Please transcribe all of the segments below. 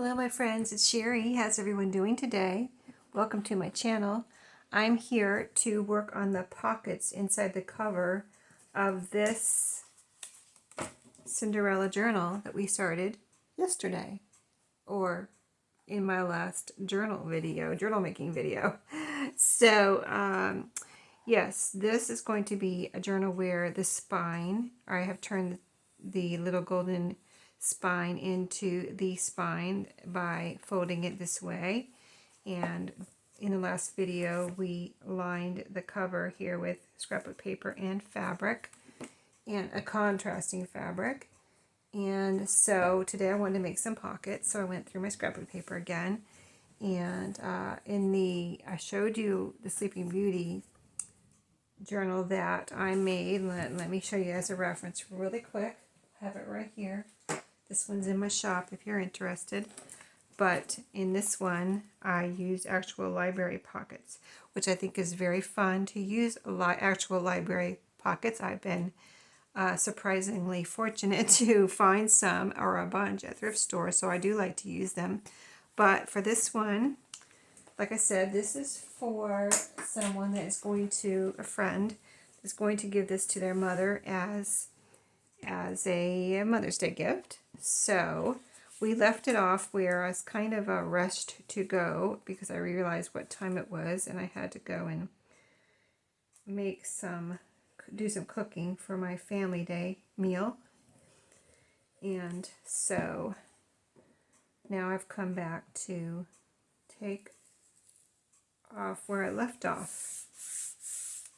Hello my friends, it's Sheree. How's everyone doing today? Welcome to my channel. I'm here to work on the pockets inside the cover of this Cinderella journal that we started yesterday, or in my last journal making video. So yes, this is going to be a journal where the spine, I have turned the little golden spine into the spine by folding it this way. And in the last video we lined the cover here with scrapbook paper and fabric, and a contrasting fabric. And so today I wanted to make some pockets, so I went through my scrapbook paper again, and I showed you the Sleeping Beauty journal that I made. Let me show you as a reference really quick. I have it right here. This one's in my shop if you're interested. But in this one, I used actual library pockets, which I think is very fun to use actual library pockets. I've been surprisingly fortunate to find some or a bunch at thrift stores, so I do like to use them. But for this one, like I said, this is for someone that is going to, a friend, is going to give this to their mother as a Mother's Day gift. So we left it off where I was kind of rushed to go because I realized what time it was, and I had to go and do some cooking for my family day meal. And so now I've come back to take off where I left off.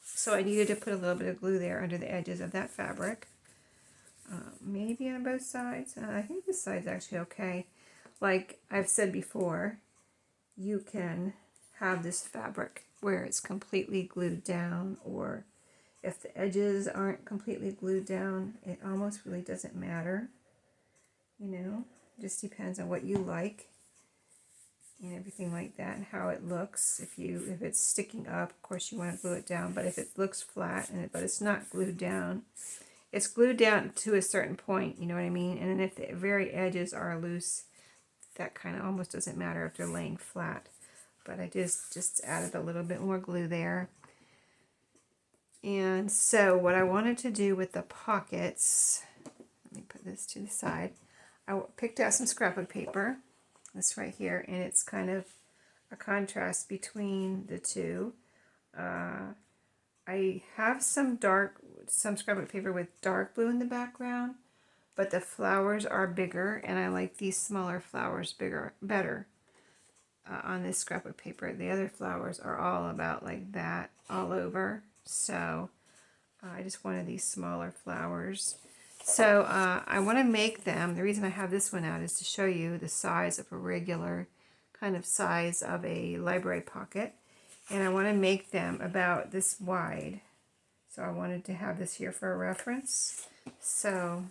So I needed to put a little bit of glue there under the edges of that fabric. Maybe on both sides. I think this side's actually okay. Like I've said before, you can have this fabric where it's completely glued down, or if the edges aren't completely glued down, it almost really doesn't matter. You know, it just depends on what you like and everything like that, and how it looks. If it's sticking up, of course you want to glue it down, but if it looks flat but it's not glued down, it's glued down to a certain point, you know what I mean? And then if the very edges are loose, that kind of almost doesn't matter if they're laying flat. But I just added a little bit more glue there. And so what I wanted to do with the pockets, let me put this to the side. I picked out some scrapbook paper, this right here, and it's kind of a contrast between the two. I have some scrapbook paper with dark blue in the background, but the flowers are bigger, and I like these smaller flowers better on this scrapbook paper. The other flowers are all about like that all over, so I just wanted these smaller flowers. So I want to make them. The reason I have this one out is to show you the size of a regular kind of size of a library pocket. And I want to make them about this wide. So I wanted to have this here for a reference. So,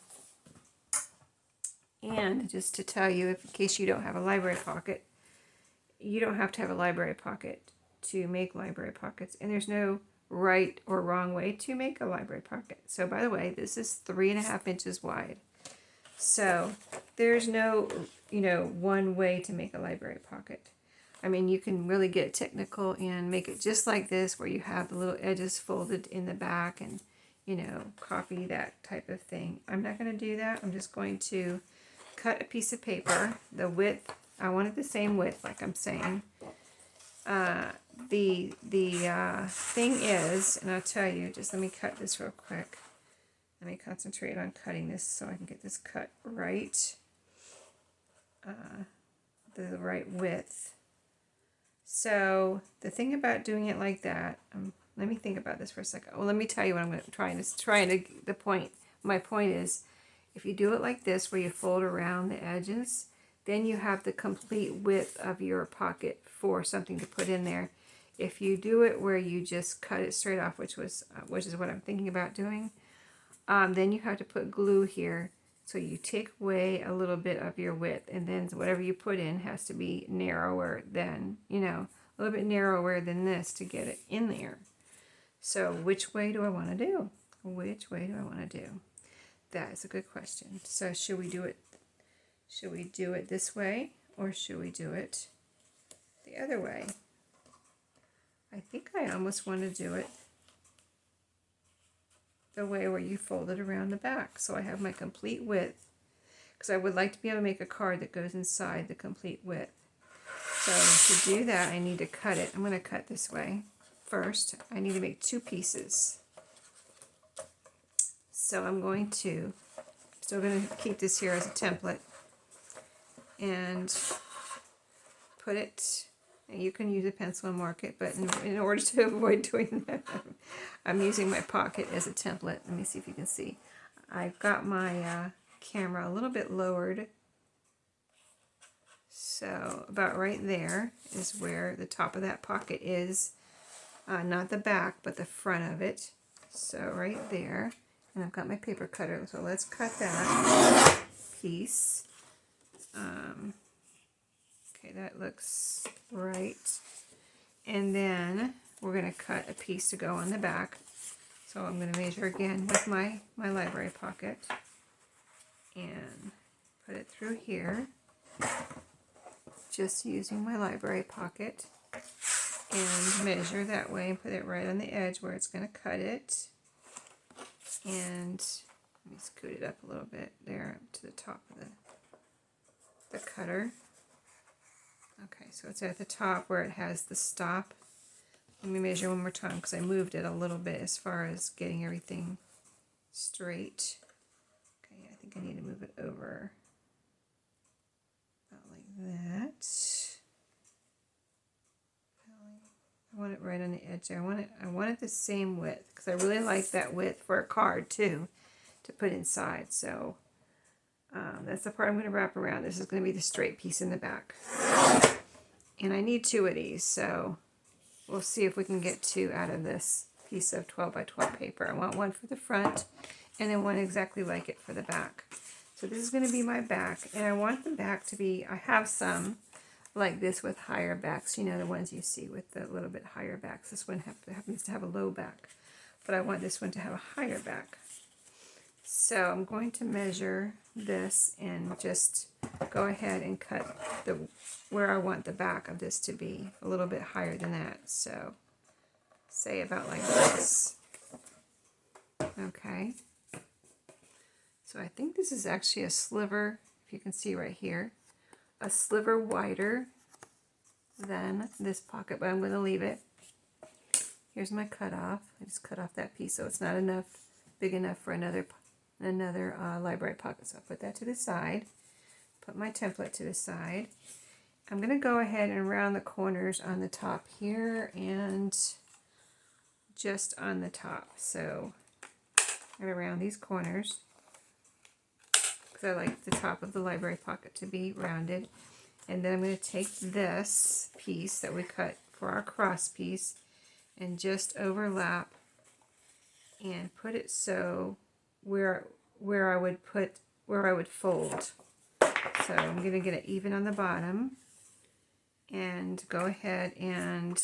and just to tell you, in case you don't have a library pocket, you don't have to have a library pocket to make library pockets. And there's no right or wrong way to make a library pocket. So by the way, this is 3.5 inches wide. So there's no, one way to make a library pocket. I mean, you can really get technical and make it just like this, where you have the little edges folded in the back and, copy that type of thing. I'm not going to do that. I'm just going to cut a piece of paper. The width, I want it the same width, like I'm saying. The thing is, and I'll tell you, just let me cut this real quick. Let me concentrate on cutting this so I can get this cut right. The right width. So the thing about doing it like that, let me think about this for a second. Well, let me tell you what I'm going to try the point. My point is, if you do it like this, where you fold around the edges, then you have the complete width of your pocket for something to put in there. If you do it where you just cut it straight off, which is what I'm thinking about doing, then you have to put glue here. So you take away a little bit of your width, and then whatever you put in has to be narrower than, a little bit narrower than this to get it in there. So which way do I want to do? Which way do I want to do? That is a good question. So should we do it this way Or should we do it the other way? I think I almost want to do it the way where you fold it around the back. So I have my complete width, because I would like to be able to make a card that goes inside the complete width. So to do that, I need to cut it. I'm going to cut this way. First, I need to make 2 pieces. So I'm still going to keep this here as a template and put it, and you can use a pencil and mark it, but in order to avoid doing that, I'm using my pocket as a template. Let me see if you can see. I've got my camera a little bit lowered, so about right there is where the top of that pocket is, not the back, but the front of it. So right there, and I've got my paper cutter, so let's cut that piece. Okay, that looks right. And then we're going to cut a piece to go on the back. So I'm going to measure again with my library pocket and put it through here, just using my library pocket, and measure that way and put it right on the edge where it's going to cut it. And let me scoot it up a little bit there up to the top of the cutter. Okay, so it's at the top where it has the stop. Let me measure one more time because I moved it a little bit as far as getting everything straight. Okay, I think I need to move it over about like that. I want it right on the edge there. I want it the same width because I really like that width for a card too to put inside. So that's the part I'm going to wrap around. This is going to be the straight piece in the back. And I need 2 of these, so we'll see if we can get 2 out of this piece of 12 by 12 paper. I want one for the front and then one exactly like it for the back. So this is going to be my back, and I want the back to be, I have some like this with higher backs, you know, the ones you see with the little bit higher backs. This one happens to have a low back, but I want this one to have a higher back. So I'm going to measure this and just go ahead and cut where I want the back of this to be a little bit higher than that. So say about like this. Okay. So I think this is actually a sliver, if you can see right here, a sliver wider than this pocket, but I'm going to leave it. Here's my cutoff. I just cut off that piece so it's not big enough for another library pocket. So I'll put that to the side, put my template to the side. I'm going to go ahead and round the corners on the top here and just on the top. So I'm going to round these corners because I like the top of the library pocket to be rounded. And then I'm going to take this piece that we cut for our cross piece and just overlap and put it so where I would fold. So I'm going to get it even on the bottom and go ahead and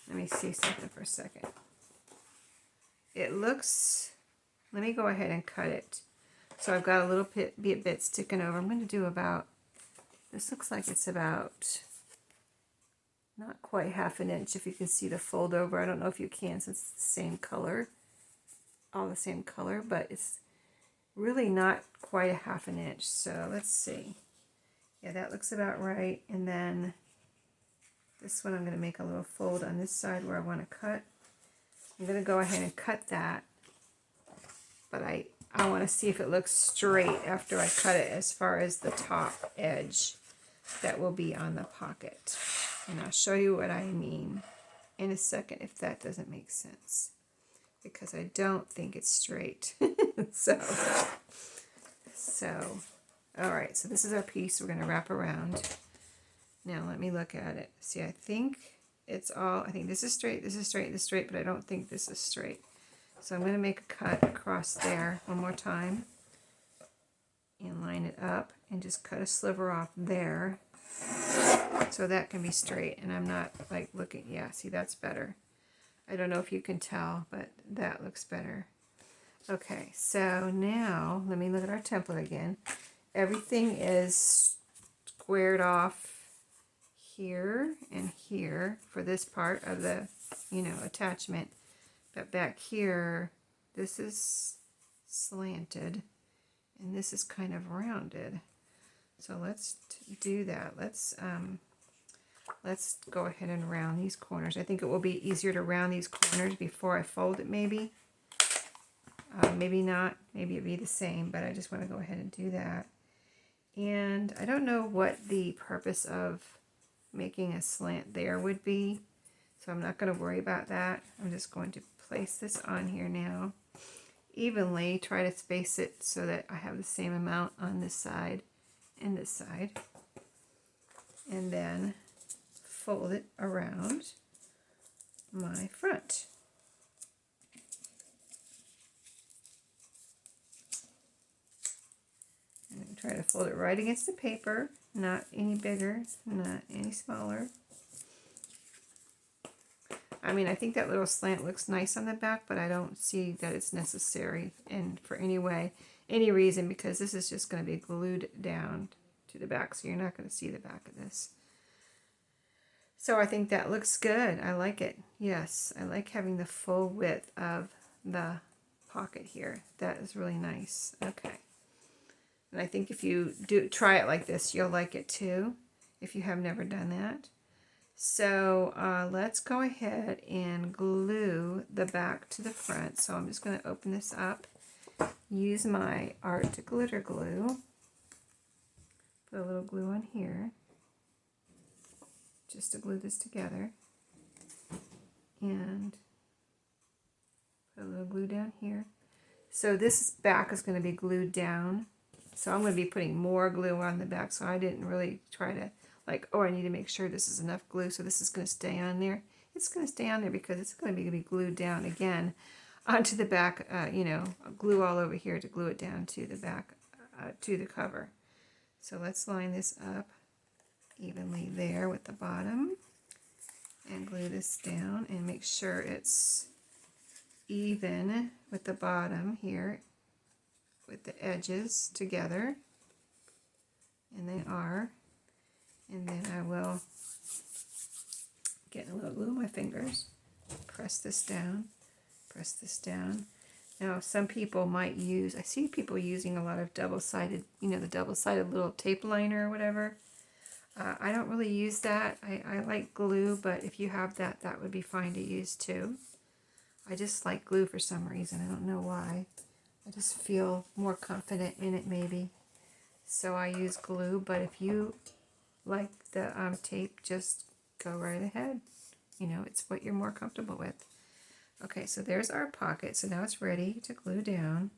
let me see something for a second. It looks, let me go ahead and cut it. So I've got a little bit sticking over. I'm going to do about, this looks like it's about not quite ½ an inch if you can see the fold over. I don't know if you can since it's the same color, all the same color, but it's really not quite ½ an inch. So let's see. Yeah, that looks about right. And then this one I'm going to make a little fold on this side where I want to cut. I'm going to go ahead and cut that, but I want to see if it looks straight after I cut it as far as the top edge that will be on the pocket. And I'll show you what I mean in a second if that doesn't make sense, because I don't think it's straight. So, all right, so this is our piece we're going to wrap around. Now let me look at it. See, I think it's all, I think this is straight, this is straight, this is straight, but I don't think this is straight. So I'm going to make a cut across there one more time and line it up and just cut a sliver off there so that can be straight. And I'm not like looking, yeah, see, that's better. I don't know if you can tell, but that looks better. Okay, so now let me look at our template again. Everything is squared off here and here for this part of the, you know, attachment. But back here, this is slanted and this is kind of rounded. So let's do that. Let's go ahead and round these corners. I think it will be easier to round these corners before I fold it, maybe. Maybe not. Maybe it'd be the same, but I just want to go ahead and do that. And I don't know what the purpose of making a slant there would be, so I'm not going to worry about that. I'm just going to place this on here now evenly, try to space it so that I have the same amount on this side and this side, and then fold it around my front. And try to fold it right against the paper, not any bigger, not any smaller. I mean, I think that little slant looks nice on the back, but I don't see that it's necessary and for any reason, because this is just going to be glued down to the back, so you're not going to see the back of this. So I think that looks good. I like it. Yes, I like having the full width of the pocket here. That is really nice. Okay. And I think if you try it like this, you'll like it too, if you have never done that. So let's go ahead and glue the back to the front. So I'm just going to open this up, use my art glitter glue, put a little glue on here, just to glue this together, and put a little glue down here. So this back is going to be glued down. So I'm going to be putting more glue on the back, so I didn't really try to, like, oh, I need to make sure this is enough glue, so this is going to stay on there. It's going to stay on there because it's going to be glued down again onto the back, you know, glue all over here to glue it down to the back, to the cover. So let's line this up evenly there with the bottom and glue this down and make sure it's even with the bottom here, with the edges together, and they are. And then I will get a little glue on my fingers, press this down, press this down. Now some people might use, I see people using a lot of double-sided, you know, the double-sided little tape liner or whatever. I don't really use that. I like glue, but if you have that, that would be fine to use too. I just like glue for some reason. I don't know why. I just feel more confident in it maybe. So I use glue, but if you like the tape, just go right ahead. You know, it's what you're more comfortable with. Okay, so there's our pocket. So now it's ready to glue down.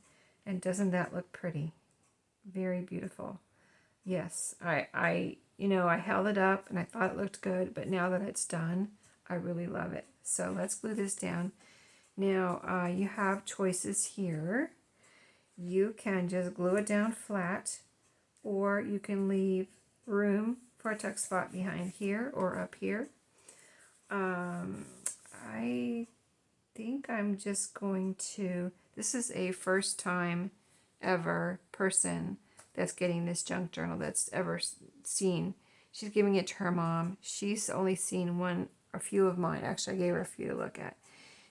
And doesn't that look pretty? Very beautiful. Yes, you know, I held it up and I thought it looked good, but now that it's done, I really love it. So let's glue this down. Now, you have choices here. You can just glue it down flat, or you can leave room for a tuck spot behind here or up here. I think I'm just going to, this is a first time ever person that's getting this junk journal that's ever seen. She's giving it to her mom. She's only seen a few of mine. Actually, I gave her a few to look at.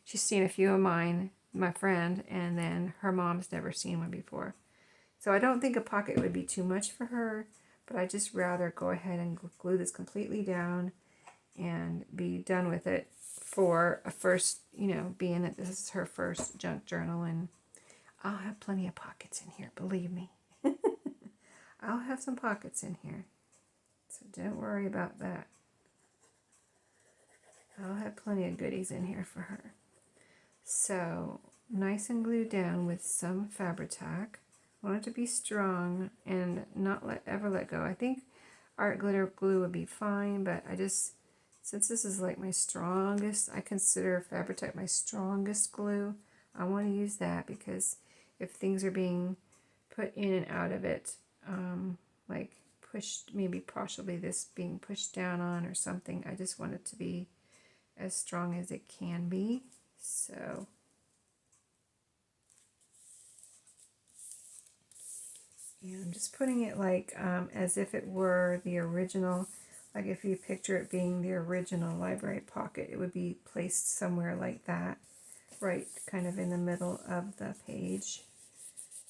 She's seen a few of mine, my friend, and then her mom's never seen one before. So I don't think a pocket would be too much for her, but I just rather go ahead and glue this completely down and be done with it for a first, you know, being that this is her first junk journal, and I'll have plenty of pockets in here, believe me. I'll have some pockets in here, so don't worry about that. I'll have plenty of goodies in here for her. So nice and glued down with some Fabri-Tac. I want it to be strong and not ever let go. I think art glitter glue would be fine, but I just, since this is like my strongest, I consider Fabri-Tac my strongest glue. I want to use that because if things are being put in and out of it, like pushed, maybe possibly this being pushed down on or something, I just want it to be as strong as it can be. So And I'm just putting it like as if it were the original, like if you picture it being the original library pocket, it would be placed somewhere like that, right kind of in the middle of the page.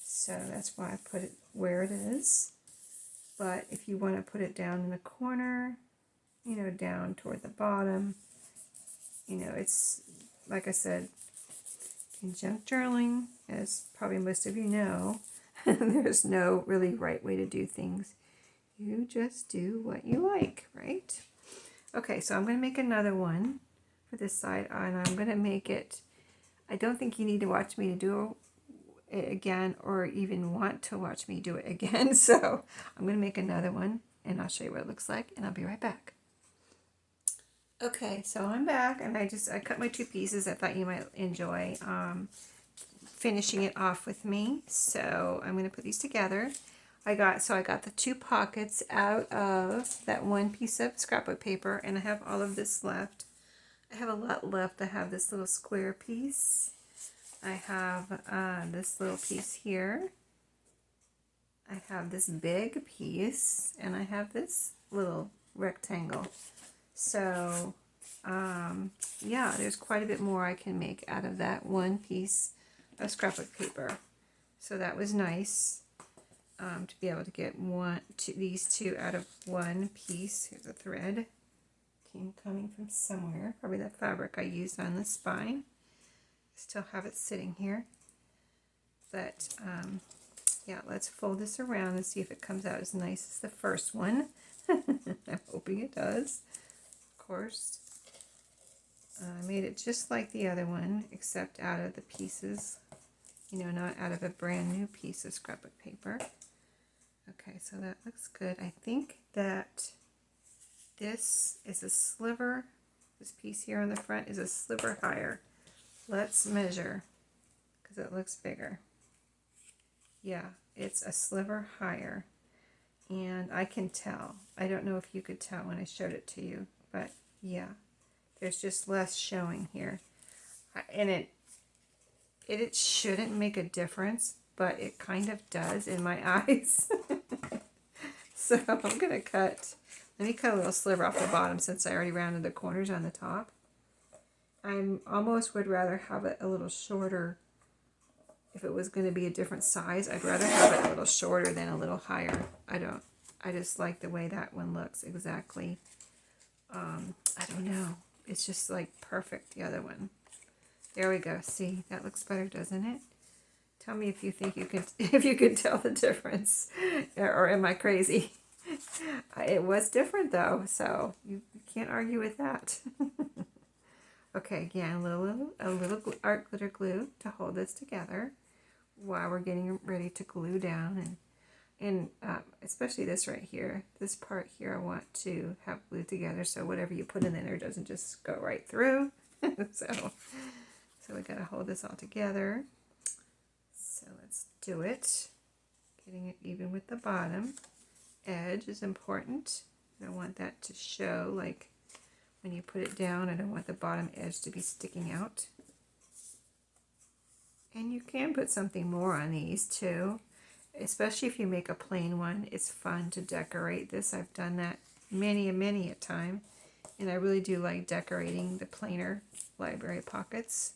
So that's why I put it where it is. But if you want to put it down in the corner, you know, down toward the bottom, you know, it's, like I said, in junk journaling, as probably most of you know, there's no really right way to do things. You just do what you like, right? Okay, so I'm going to make another one for this side, and I'm going to make it, I don't think you need to watch me to do it again or even want to watch me do it again. So I'm going to make another one, and I'll show you what it looks like, and I'll be right back. Okay, so I'm back, and I cut my two pieces. I thought you might enjoy finishing it off with me. So I'm going to put these together. I got the two pockets out of that one piece of scrapbook paper, and I have all of this left. I have a lot left. I have this little square piece. I have this little piece here. I have this big piece, and I have this little rectangle. So, yeah, there's quite a bit more I can make out of that one piece of scrapbook paper. So that was nice to be able to get these two out of one piece. Here's a thread. Coming from somewhere. Probably that fabric I used on the spine. Still have it sitting here. But, yeah, let's fold this around and see if it comes out as nice as the first one. I'm hoping it does. Of course. I made it just like the other one, except out of the pieces, you know, not out of a brand new piece of scrapbook paper. Okay, so that looks good. I think that this is a sliver, this piece here on the front is a sliver higher. Let's measure, because it looks bigger. Yeah, it's a sliver higher, and I can tell. I don't know if you could tell when I showed it to you, but yeah. There's just less showing here. And it shouldn't make a difference, but it kind of does in my eyes. So I'm going to let me cut a little sliver off the bottom since I already rounded the corners on the top. I almost would rather have it a little shorter. If it was going to be a different size, I'd rather have it a little shorter than a little higher. I just like the way that one looks exactly. I don't know. It's just like perfect, the other one. There we go. See, that looks better, doesn't it? Tell me if you think you can, if you can tell the difference, or am I crazy? It was different though, so you can't argue with that. Okay, again, a little art glitter glue to hold this together while we're getting ready to glue down, and especially this right here, this part here, I want to have glued together so whatever you put in there doesn't just go right through. So we got to hold this all together. So let's do it. Getting it even with the bottom edge is important. I don't want that to show, like when you put it down, I don't want the bottom edge to be sticking out. And you can put something more on these too. Especially if you make a plain one, it's fun to decorate this. I've done that many a time, and I really do like decorating the plainer library pockets.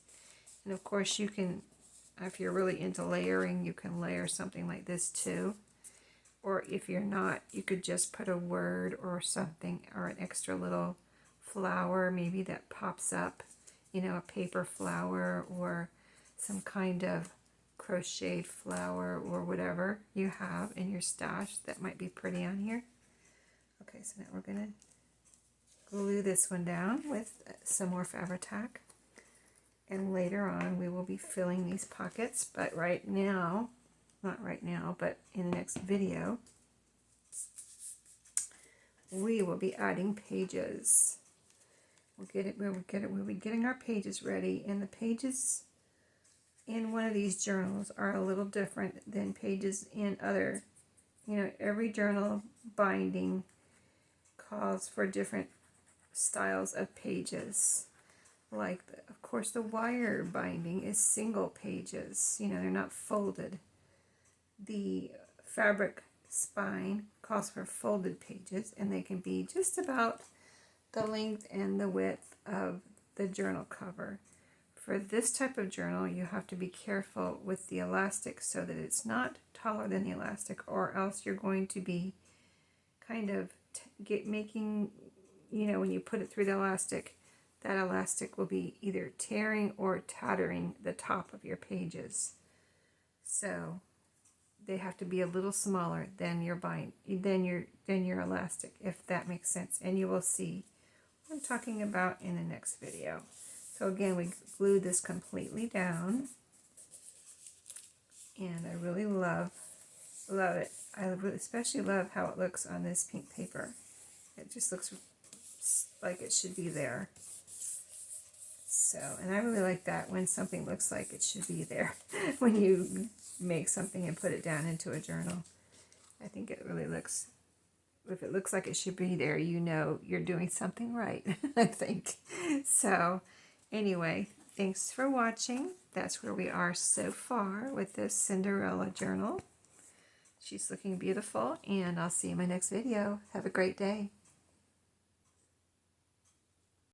And of course you can, if you're really into layering, you can layer something like this too. Or if you're not, you could just put a word or something, or an extra little flower maybe that pops up, you know, a paper flower or some kind of crocheted flower or whatever you have in your stash that might be pretty on here. Okay, so now we're going to glue this one down with some more Fabri-Tac, and later on we will be filling these pockets, but right now, not right now, but in the next video we will be adding pages. We'll be getting our pages ready, and the pages in one of these journals are a little different than pages in other, you know, every journal binding calls for different styles of pages. Like, of course, the wire binding is single pages, you know, they're not folded. The fabric spine calls for folded pages, and they can be just about the length and the width of the journal cover. For this type of journal, you have to be careful with the elastic so that it's not taller than the elastic, or else you're going to be kind of making, you know, when you put it through the elastic, that elastic will be either tearing or tattering the top of your pages. So they have to be a little smaller than your than your elastic, if that makes sense. And you will see what I'm talking about in the next video. So again, we glued this completely down, and I really love it. I especially love how it looks on this pink paper. It just looks like it should be there. So, and I really like that when something looks like it should be there when you make something and put it down into a journal. I think it really looks, if it looks like it should be there, you know you're doing something right, I think. So, anyway, thanks for watching. That's where we are so far with this Cinderella journal. She's looking beautiful, and I'll see you in my next video. Have a great day.